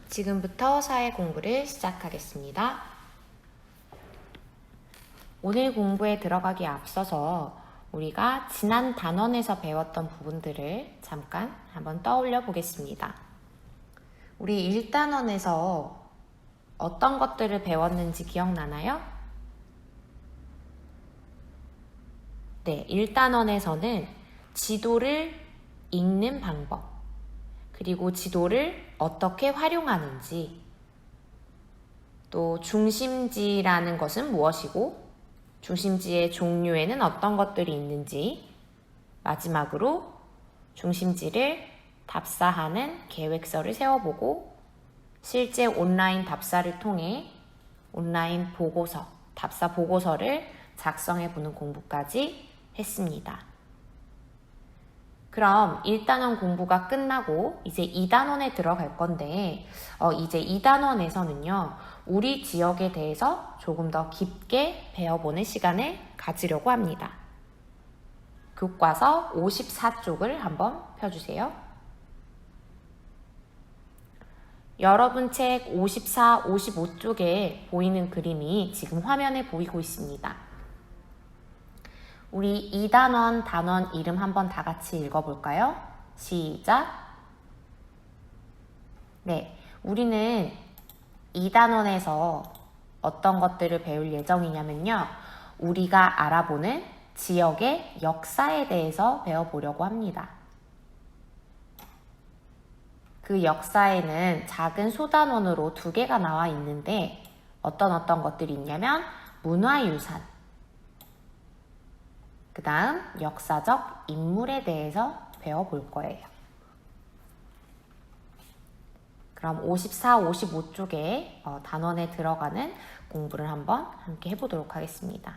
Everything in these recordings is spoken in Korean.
지금부터 사회 공부를 시작하겠습니다. 오늘 공부에 들어가기 앞서서 우리가 지난 단원에서 배웠던 부분들을 잠깐 한번 떠올려 보겠습니다. 우리 1단원에서 어떤 것들을 배웠는지 기억나나요? 네, 1단원에서는 지도를 읽는 방법, 그리고 지도를 어떻게 활용하는지, 또 중심지라는 것은 무엇이고 중심지의 종류에는 어떤 것들이 있는지, 마지막으로 중심지를 답사하는 계획서를 세워보고 실제 온라인 답사를 통해 온라인 보고서, 답사 보고서를 작성해보는 공부까지 했습니다. 그럼 1단원 공부가 끝나고 이제 2단원에 들어갈 건데 이제 2단원에서는요. 우리 지역에 대해서 조금 더 깊게 배워보는 시간을 가지려고 합니다. 교과서 54쪽을 한번 펴주세요. 여러분 책 54, 55쪽에 보이는 그림이 지금 화면에 보이고 있습니다. 우리 2단원 단원 이름 한번 다 같이 읽어볼까요? 시작! 네, 우리는 2단원에서 어떤 것들을 배울 예정이냐면요. 우리가 알아보는 지역의 역사에 대해서 배워보려고 합니다. 그 역사에는 작은 소단원으로 2개가 나와 있는데 어떤 것들이 있냐면 문화유산, 그 다음 역사적 인물에 대해서 배워볼 거예요. 그럼 54, 55쪽에 단원에 들어가는 공부를 한번 함께 해보도록 하겠습니다.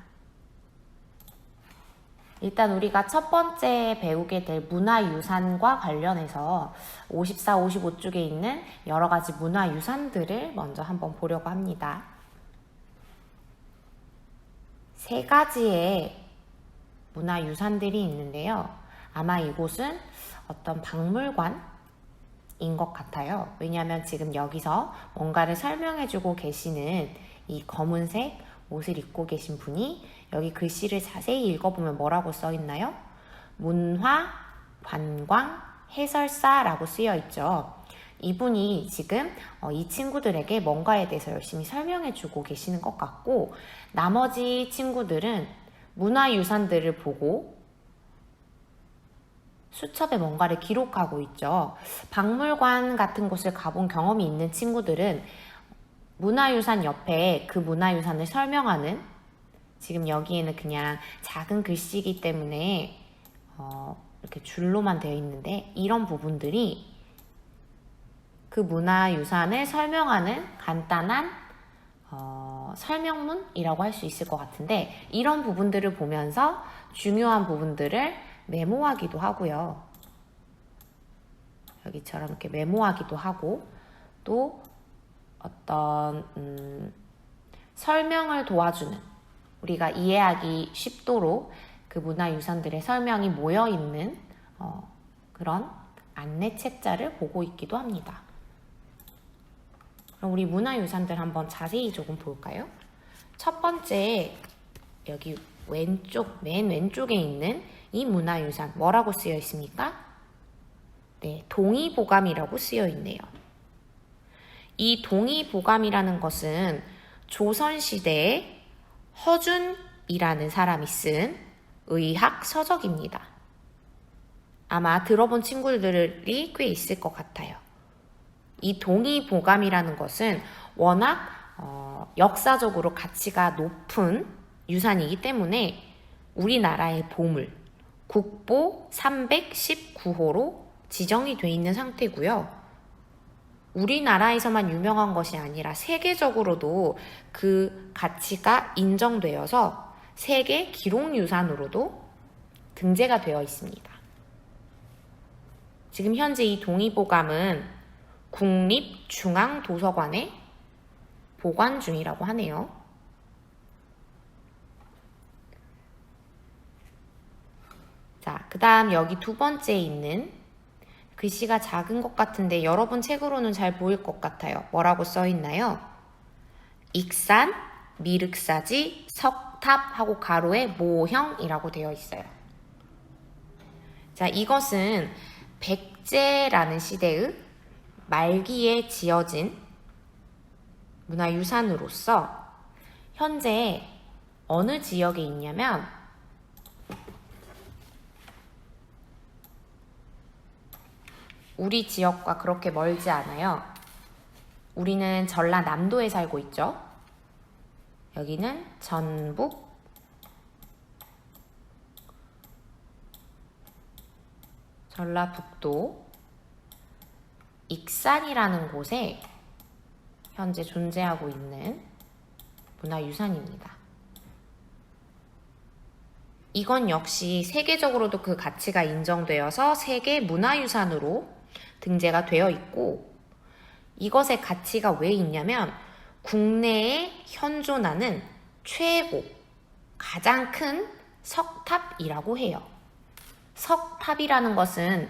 일단 우리가 첫 번째 배우게 될 문화유산과 관련해서 54, 55쪽에 있는 여러 가지 문화유산들을 먼저 한번 보려고 합니다. 3가지의 문화유산들이 있는데요. 아마 이곳은 어떤 박물관인 것 같아요. 왜냐하면 지금 여기서 뭔가를 설명해주고 계시는 이 검은색 옷을 입고 계신 분이 여기 글씨를 자세히 읽어보면 뭐라고 써있나요? 문화, 관광, 해설사라고 쓰여있죠. 이분이 지금 이 친구들에게 뭔가에 대해서 열심히 설명해주고 계시는 것 같고, 나머지 친구들은 문화유산들을 보고 수첩에 뭔가를 기록하고 있죠. 박물관 같은 곳을 가본 경험이 있는 친구들은 문화유산 옆에 그 문화유산을 설명하는, 지금 여기에는 그냥 작은 글씨이기 때문에 이렇게 줄로만 되어 있는데 이런 부분들이 그 문화유산을 설명하는 간단한 설명문이라고 할 수 있을 것 같은데, 이런 부분들을 보면서 중요한 부분들을 메모하기도 하고요. 여기처럼 이렇게 메모하기도 하고, 또 어떤 설명을 도와주는, 우리가 이해하기 쉽도록 그 문화유산들의 설명이 모여있는 그런 안내책자를 보고 있기도 합니다. 그럼 우리 문화유산들 한번 자세히 조금 볼까요? 첫 번째, 여기 맨 왼쪽에 있는 이 문화유산 뭐라고 쓰여 있습니까? 네, 동의보감이라고 쓰여 있네요. 이 동의보감이라는 것은 조선시대에 허준이라는 사람이 쓴 의학 서적입니다. 아마 들어본 친구들이 꽤 있을 것 같아요. 이 동의보감이라는 것은 워낙 역사적으로 가치가 높은 유산이기 때문에 우리나라의 보물, 국보 319호로 지정이 돼 있는 상태고요. 우리나라에서만 유명한 것이 아니라 세계적으로도 그 가치가 인정되어서 세계 기록유산으로도 등재가 되어 있습니다. 지금 현재 이 동의보감은 국립중앙도서관에 보관 중이라고 하네요. 자, 그 다음 여기 두 번째 있는 글씨가 작은 것 같은데 여러분 책으로는 잘 보일 것 같아요. 뭐라고 써 있나요? 익산, 미륵사지, 석탑하고 가로에 모형이라고 되어 있어요. 자, 이것은 백제라는 시대의 말기에 지어진 문화유산으로서 현재 어느 지역에 있냐면 우리 지역과 그렇게 멀지 않아요. 우리는 전라남도에 살고 있죠. 여기는 전북, 전라북도, 익산이라는 곳에 현재 존재하고 있는 문화유산입니다. 이건 역시 세계적으로도 그 가치가 인정되어서 세계 문화유산으로 등재가 되어 있고, 이것의 가치가 왜 있냐면 국내에 현존하는 최고 가장 큰 석탑이라고 해요. 석탑이라는 것은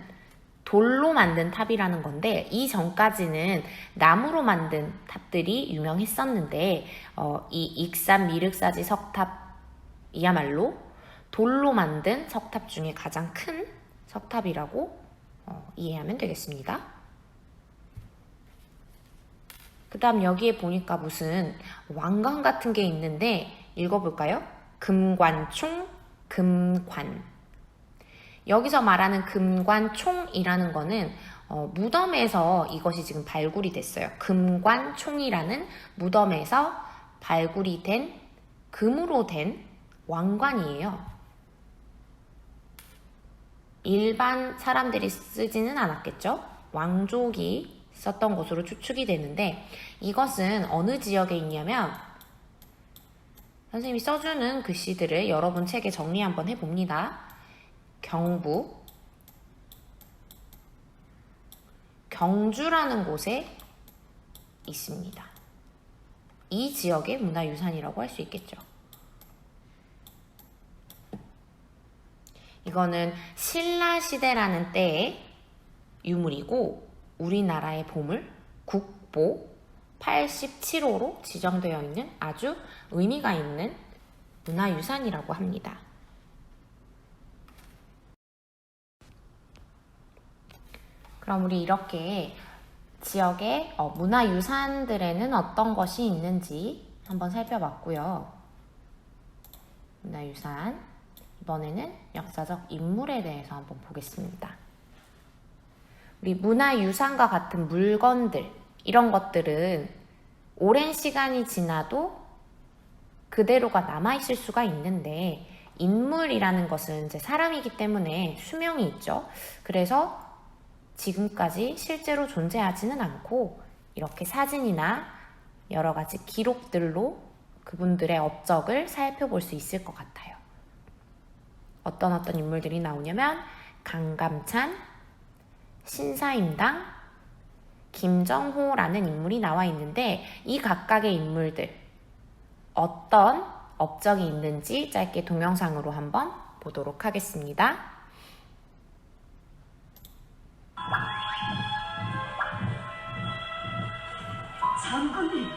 돌로 만든 탑이라는 건데, 이전까지는 나무로 만든 탑들이 유명했었는데 이 익산 미륵사지 석탑이야말로 돌로 만든 석탑 중에 가장 큰 석탑이라고 이해하면 되겠습니다. 그 다음 여기에 보니까 무슨 왕관 같은 게 있는데 읽어볼까요? 금관총, 금관. 여기서 말하는 금관총이라는 거는 무덤에서 이것이 지금 발굴이 됐어요. 금관총이라는 무덤에서 발굴이 된 금으로 된 왕관이에요. 일반 사람들이 쓰지는 않았겠죠? 왕족이 썼던 것으로 추측이 되는데, 이것은 어느 지역에 있냐면 선생님이 써주는 글씨들을 여러분 책에 정리 한번 해봅니다. 경북, 경주라는 곳에 있습니다. 이 지역의 문화유산이라고 할 수 있겠죠. 이거는 신라시대라는 때의 유물이고 우리나라의 보물 국보 87호로 지정되어 있는 아주 의미가 있는 문화유산이라고 합니다. 그럼 우리 이렇게 지역의 문화유산들에는 어떤 것이 있는지 한번 살펴봤고요. 문화유산, 이번에는 역사적 인물에 대해서 한번 보겠습니다. 우리 문화유산과 같은 물건들, 이런 것들은 오랜 시간이 지나도 그대로가 남아있을 수가 있는데, 인물이라는 것은 이제 사람이기 때문에 수명이 있죠. 그래서 지금까지 실제로 존재하지는 않고 이렇게 사진이나 여러 가지 기록들로 그분들의 업적을 살펴볼 수 있을 것 같아요. 어떤 인물들이 나오냐면 강감찬, 신사임당, 김정호라는 인물이 나와 있는데, 이 각각의 인물들 어떤 업적이 있는지 짧게 동영상으로 한번 보도록 하겠습니다. 장군님,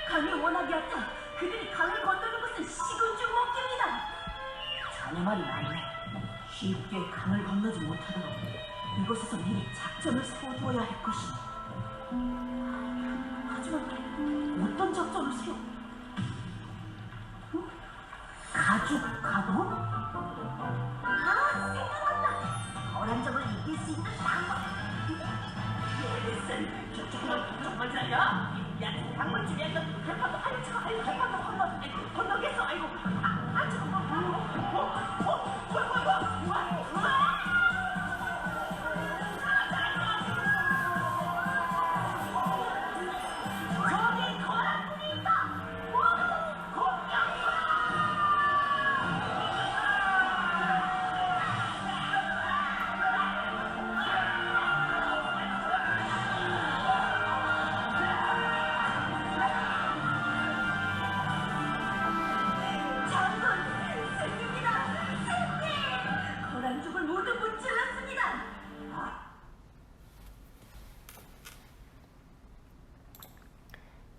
강이 워낙 얕아 그들이 강을 건너는 것은 식은 죽 먹기입니다. 자네 말이 맞네. 쉽게 강을 건너지 못하도록 이곳에서 미리 작전을 세워두어야 할 것이니. 하지만 어떤 작전을 세워? 가죽 가보? 생각났다. 거란적을 이길 수 있는 방법. 정말 잘야. 야, 방문 중에 한번더 건너겠어. 아이고. 저기 거란군이 있다.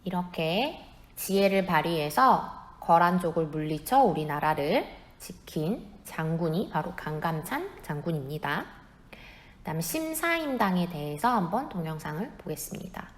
이렇게 지혜를 발휘해서 거란족을 물리쳐 우리나라를 지킨 장군이 바로 강감찬 장군입니다. 그다음 심사임당에 대해서 한번 동영상을 보겠습니다.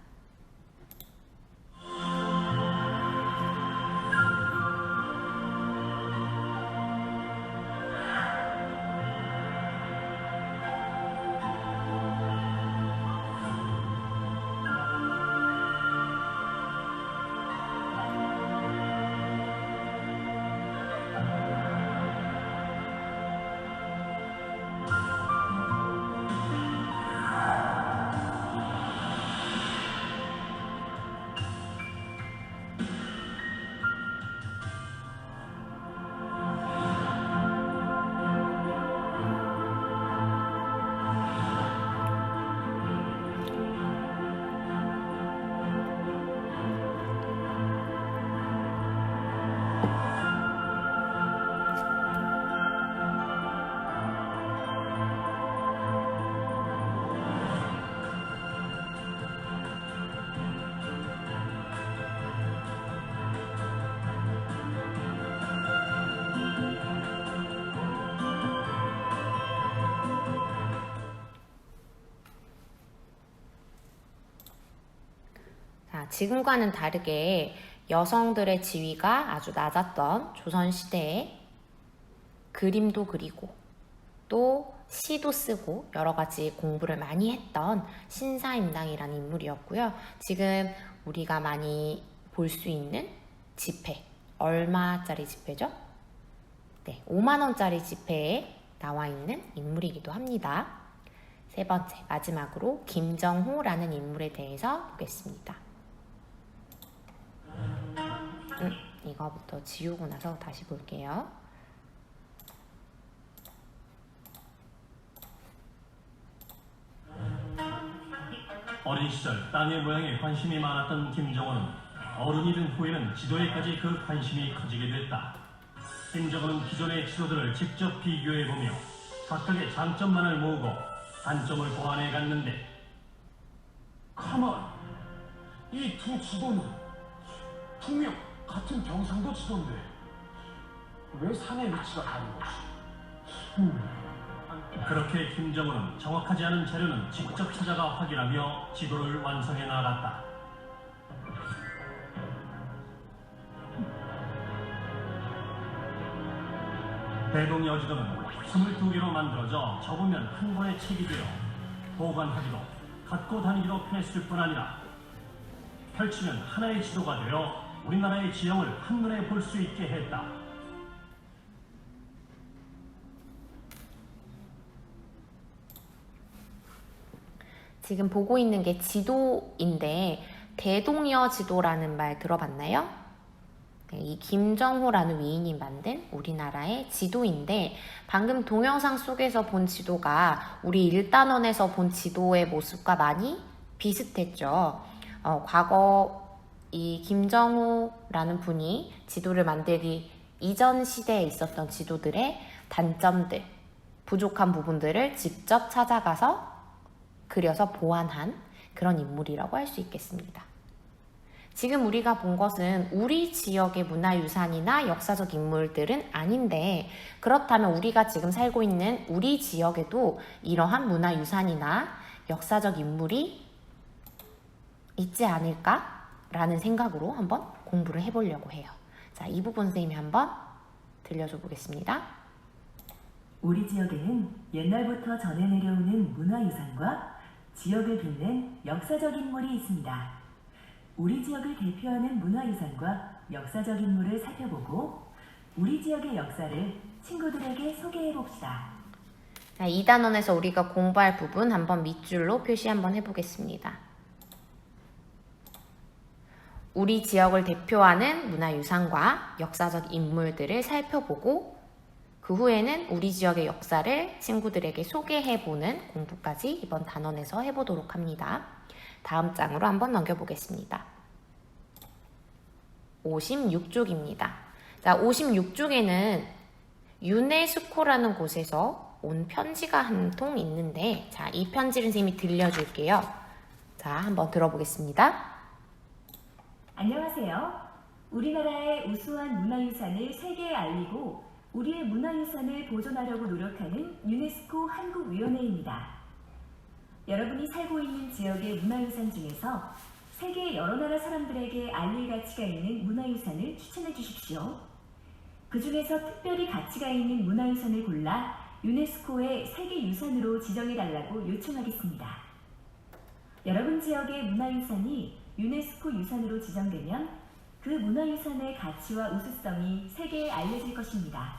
지금과는 다르게 여성들의 지위가 아주 낮았던 조선시대에 그림도 그리고 또 시도 쓰고 여러 가지 공부를 많이 했던 신사임당이라는 인물이었고요. 지금 우리가 많이 볼 수 있는 지폐, 얼마짜리 지폐죠? 네, 5만원짜리 지폐에 나와 있는 인물이기도 합니다. 세 번째, 마지막으로 김정호라는 인물에 대해서 보겠습니다. 이거부터 지우고 나서 다시 볼게요. 어린 시절 땅의 모양에 관심이 많았던 김정호는 어른이 된 후에는 지도에까지 그 관심이 커지게 됐다. 김정호는 기존의 지도들을 직접 비교해보며 각각의 장점만을 모으고 단점을 보완해 갔는데, 가만! 이 두 지도는 분명 같은 경상도 지도인데 왜 산의 위치가 다른 거지? 그렇게 김정호는 정확하지 않은 자료는 직접 찾아가 확인하며 지도를 완성해 나갔다. 대동여지도는 22개로 만들어져 접으면 한 권의 책이 되어 보관하기도 갖고 다니기도 편했을 뿐 아니라 펼치면 하나의 지도가 되어 우리나라의 지형을 한눈에 볼 수 있게 했다. 지금 보고 있는 게 지도인데 대동여 지도라는 말 들어봤나요? 네, 이 김정호라는 위인이 만든 우리나라의 지도인데 방금 동영상 속에서 본 지도가 우리 1단원에서 본 지도의 모습과 많이 비슷했죠. 과거 이 김정호라는 분이 지도를 만들기 이전 시대에 있었던 지도들의 단점들, 부족한 부분들을 직접 찾아가서 그려서 보완한 그런 인물이라고 할 수 있겠습니다. 지금 우리가 본 것은 우리 지역의 문화유산이나 역사적 인물들은 아닌데, 그렇다면 우리가 지금 살고 있는 우리 지역에도 이러한 문화유산이나 역사적 인물이 있지 않을까라는 생각으로 한번 공부를 해보려고 해요. 자, 이 부분 선생님이 한번 들려줘 보겠습니다. 우리 지역에는 옛날부터 전해 내려오는 문화유산과 지역을 빛낸 역사적 인물이 있습니다. 우리 지역을 대표하는 문화유산과 역사적 인물을 살펴보고 우리 지역의 역사를 친구들에게 소개해봅시다. 자, 2단원에서 우리가 공부할 부분 한번 밑줄로 표시 한번 해보겠습니다. 우리 지역을 대표하는 문화유산과 역사적 인물들을 살펴보고 그 후에는 우리 지역의 역사를 친구들에게 소개해보는 공부까지 이번 단원에서 해보도록 합니다. 다음 장으로 한번 넘겨보겠습니다. 56쪽입니다. 자, 56쪽에는 유네스코라는 곳에서 온 편지가 한 통 있는데, 자, 이 편지를 선생님이 들려줄게요. 자, 한번 들어보겠습니다. 안녕하세요. 우리나라의 우수한 문화유산을 세계에 알리고 우리의 문화유산을 보존하려고 노력하는 유네스코 한국위원회입니다. 여러분이 살고 있는 지역의 문화유산 중에서 세계 여러 나라 사람들에게 알릴 가치가 있는 문화유산을 추천해 주십시오. 그 중에서 특별히 가치가 있는 문화유산을 골라 유네스코의 세계유산으로 지정해달라고 요청하겠습니다. 여러분 지역의 문화유산이 유네스코 유산으로 지정되면 그 문화유산의 가치와 우수성이 세계에 알려질 것입니다.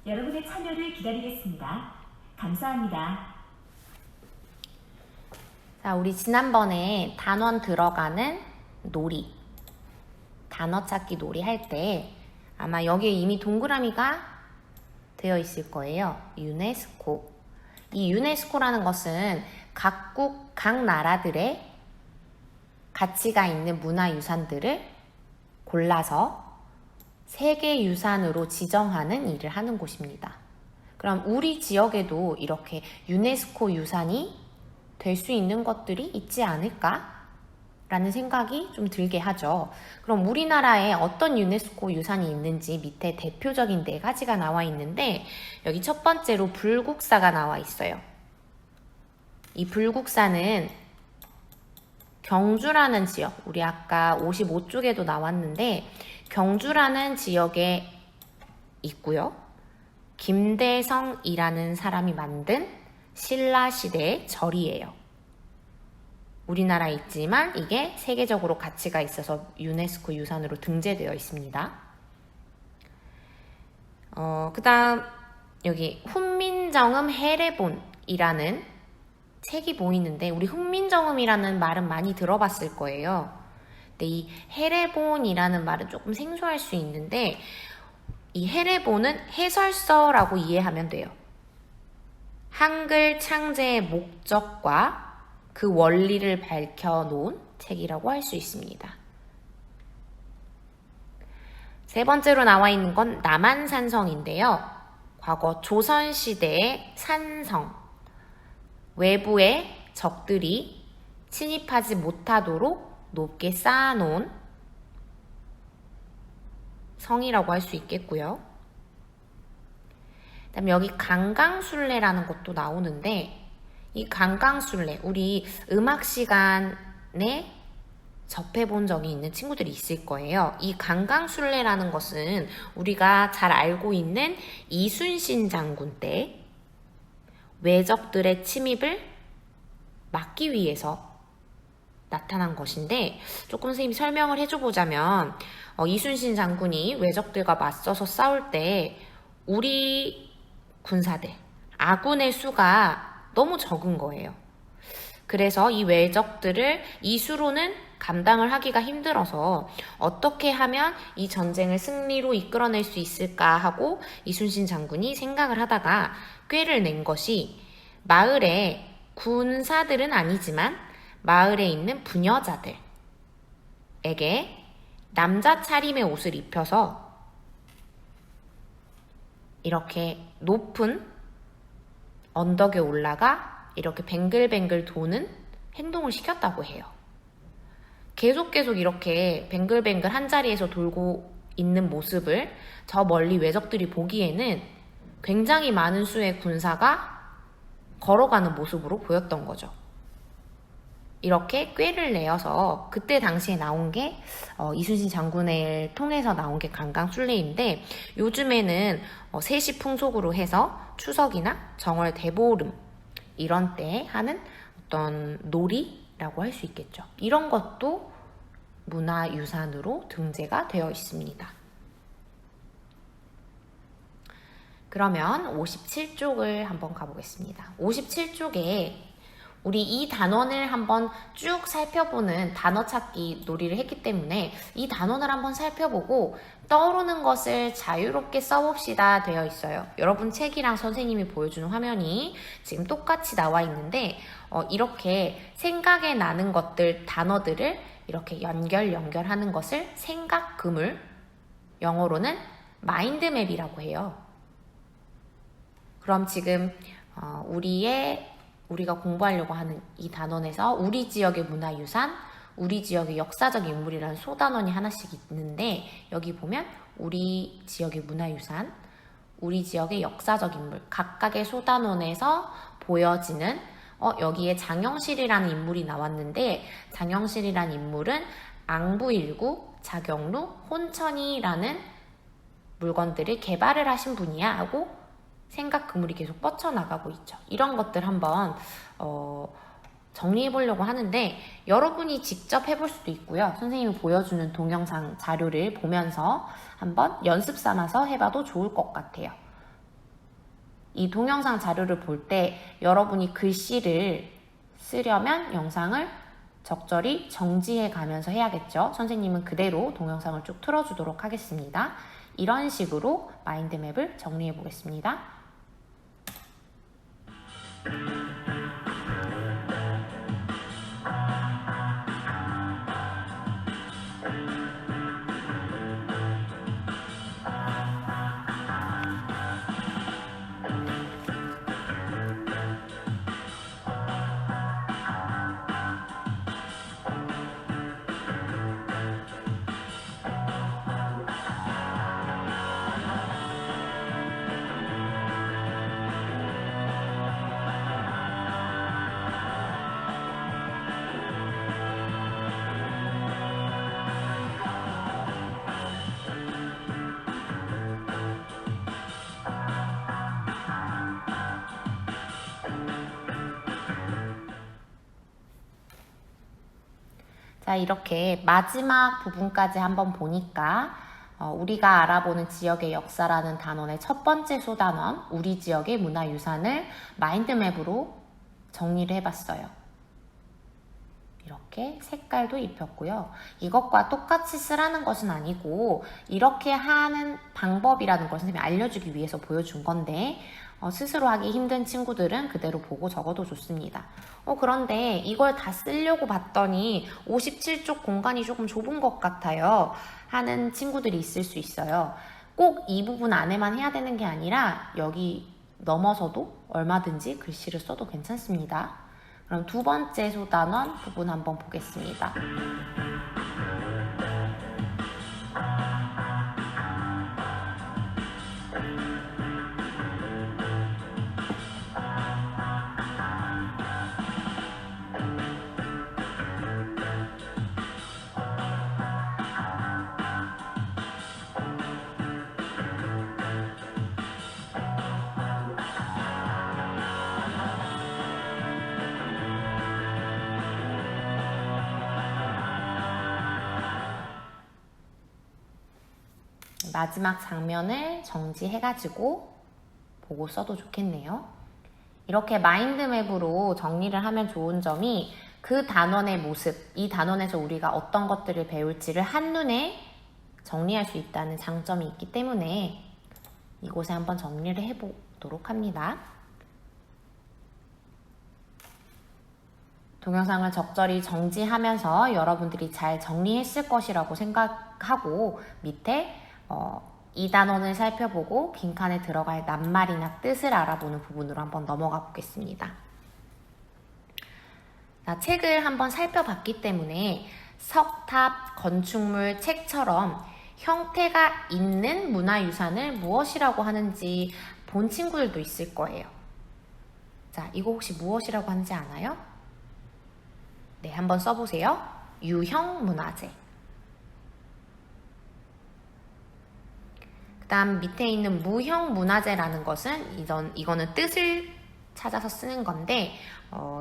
여러분의 참여를 기다리겠습니다. 감사합니다. 자, 우리 지난번에 단원 들어가는 놀이, 단어 찾기 놀이 할 때 아마 여기에 이미 동그라미가 되어 있을 거예요. 유네스코. 이 유네스코라는 것은 각 나라들의 가치가 있는 문화유산들을 골라서 세계유산으로 지정하는 일을 하는 곳입니다. 그럼 우리 지역에도 이렇게 유네스코 유산이 될 수 있는 것들이 있지 않을까? 라는 생각이 좀 들게 하죠. 그럼 우리나라에 어떤 유네스코 유산이 있는지 밑에 대표적인 4가지가 나와 있는데 여기 첫 번째로 불국사가 나와 있어요. 이 불국사는 경주라는 지역, 우리 아까 55쪽에도 나왔는데 경주라는 지역에 있고요. 김대성이라는 사람이 만든 신라시대의 절이에요. 우리나라에 있지만 이게 세계적으로 가치가 있어서 유네스코 유산으로 등재되어 있습니다. 그 다음 여기 훈민정음 해례본이라는 책이 보이는데 우리 훈민정음이라는 말은 많이 들어봤을 거예요. 근데 이 해례본이라는 말은 조금 생소할 수 있는데 이 해례본은 해설서라고 이해하면 돼요. 한글 창제의 목적과 그 원리를 밝혀놓은 책이라고 할 수 있습니다. 세 번째로 나와 있는 건 남한산성인데요. 과거 조선시대의 산성, 외부의 적들이 침입하지 못하도록 높게 쌓아놓은 성이라고 할 수 있겠고요. 그다음에 여기 강강술래라는 것도 나오는데 이 강강술래, 우리 음악 시간에 접해본 적이 있는 친구들이 있을 거예요. 이 강강술래라는 것은 우리가 잘 알고 있는 이순신 장군 때 외적들의 침입을 막기 위해서 나타난 것인데 조금 선생님이 설명을 해줘보자면 이순신 장군이 외적들과 맞서서 싸울 때 우리 군사들, 아군의 수가 너무 적은 거예요. 그래서 이 외적들을 이 수로는 감당을 하기가 힘들어서 어떻게 하면 이 전쟁을 승리로 이끌어낼 수 있을까 하고 이순신 장군이 생각을 하다가 꾀를 낸 것이 마을에 군사들은 아니지만 마을에 있는 부녀자들에게 남자 차림의 옷을 입혀서 이렇게 높은 언덕에 올라가 이렇게 뱅글뱅글 도는 행동을 시켰다고 해요. 계속 이렇게 뱅글뱅글 한 자리에서 돌고 있는 모습을 저 멀리 외적들이 보기에는 굉장히 많은 수의 군사가 걸어가는 모습으로 보였던 거죠. 이렇게 꾀를 내어서 그때 당시에 나온 게 이순신 장군을 통해서 나온 게 강강술래인데 요즘에는 세시 풍속으로 해서 추석이나 정월 대보름 이런 때 하는 어떤 놀이라고 할 수 있겠죠. 이런 것도 문화유산으로 등재가 되어 있습니다. 그러면 57쪽을 한번 가보겠습니다. 57쪽에 우리 이 단원을 한번 쭉 살펴보는 단어 찾기 놀이를 했기 때문에 이 단원을 한번 살펴보고 떠오르는 것을 자유롭게 써봅시다 되어 있어요. 여러분 책이랑 선생님이 보여주는 화면이 지금 똑같이 나와 있는데 이렇게 생각에 나는 것들, 단어들을 이렇게 연결하는 것을 생각그물, 영어로는 마인드맵이라고 해요. 그럼 지금 우리가 공부하려고 하는 이 단원에서 우리 지역의 문화유산, 우리 지역의 역사적 인물이라는 소단원이 하나씩 있는데 여기 보면 우리 지역의 문화유산, 우리 지역의 역사적 인물, 각각의 소단원에서 보여지는 여기에 장영실이라는 인물이 나왔는데 장영실이라는 인물은 앙부일구, 자경루, 혼천이라는 물건들을 개발을 하신 분이야 하고 생각 그물이 계속 뻗쳐나가고 있죠. 이런 것들 한번 정리해 보려고 하는데 여러분이 직접 해볼 수도 있고요. 선생님이 보여주는 동영상 자료를 보면서 한번 연습 삼아서 해봐도 좋을 것 같아요. 이 동영상 자료를 볼 때 여러분이 글씨를 쓰려면 영상을 적절히 정지해 가면서 해야겠죠. 선생님은 그대로 동영상을 쭉 틀어주도록 하겠습니다. 이런 식으로 마인드맵을 정리해 보겠습니다. 자, 이렇게 마지막 부분까지 한번 보니까 우리가 알아보는 지역의 역사라는 단원의 첫 번째 소단원, 우리 지역의 문화유산을 마인드맵으로 정리를 해봤어요. 이렇게 색깔도 입혔고요. 이것과 똑같이 쓰라는 것은 아니고 이렇게 하는 방법이라는 걸 선생님이 알려주기 위해서 보여준 건데 스스로 하기 힘든 친구들은 그대로 보고 적어도 좋습니다. 그런데 이걸 다 쓰려고 봤더니 57쪽 공간이 조금 좁은 것 같아요 하는 친구들이 있을 수 있어요. 꼭 이 부분 안에만 해야 되는 게 아니라 여기 넘어서도 얼마든지 글씨를 써도 괜찮습니다. 그럼 두 번째 소단원 부분 한번 보겠습니다. 마지막 장면을 정지해가지고 보고 써도 좋겠네요. 이렇게 마인드맵으로 정리를 하면 좋은 점이 그 단원의 모습, 이 단원에서 우리가 어떤 것들을 배울지를 한눈에 정리할 수 있다는 장점이 있기 때문에 이곳에 한번 정리를 해보도록 합니다. 동영상을 적절히 정지하면서 여러분들이 잘 정리했을 것이라고 생각하고 밑에 이 단원을 살펴보고 빈칸에 들어갈 낱말이나 뜻을 알아보는 부분으로 한번 넘어가 보겠습니다. 자, 책을 한번 살펴봤기 때문에 석탑, 건축물, 책처럼 형태가 있는 문화유산을 무엇이라고 하는지 본 친구들도 있을 거예요. 자, 이거 혹시 무엇이라고 하는지 아나요? 네, 한번 써보세요. 유형문화재. 그 다음 밑에 있는 무형문화재라는 것은 이거는 뜻을 찾아서 쓰는 건데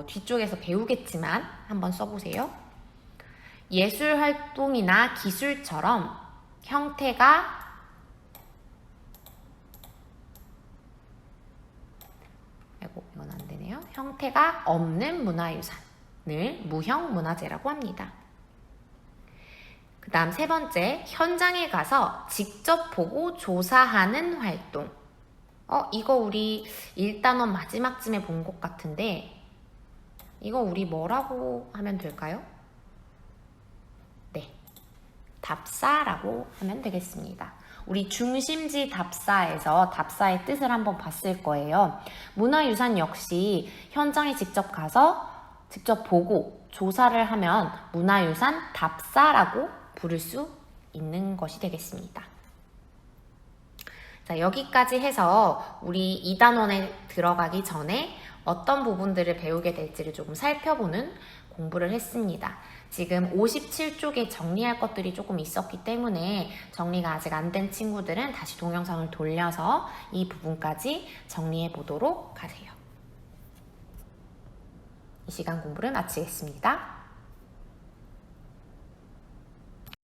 뒤쪽에서 배우겠지만 한번 써보세요. 예술활동이나 기술처럼 형태가 이건 안 되네요. 형태가 없는 문화유산을 무형문화재라고 합니다. 그 다음 세 번째, 현장에 가서 직접 보고 조사하는 활동. 이거 우리 1단원 마지막쯤에 본 것 같은데 이거 우리 뭐라고 하면 될까요? 네, 답사라고 하면 되겠습니다. 우리 중심지 답사에서 답사의 뜻을 한번 봤을 거예요. 문화유산 역시 현장에 직접 가서 직접 보고 조사를 하면 문화유산 답사라고 부를 수 있는 것이 되겠습니다. 자, 여기까지 해서 우리 2단원에 들어가기 전에 어떤 부분들을 배우게 될지를 조금 살펴보는 공부를 했습니다. 지금 57쪽에 정리할 것들이 조금 있었기 때문에 정리가 아직 안 된 친구들은 다시 동영상을 돌려서 이 부분까지 정리해 보도록 하세요. 이 시간 공부를 마치겠습니다.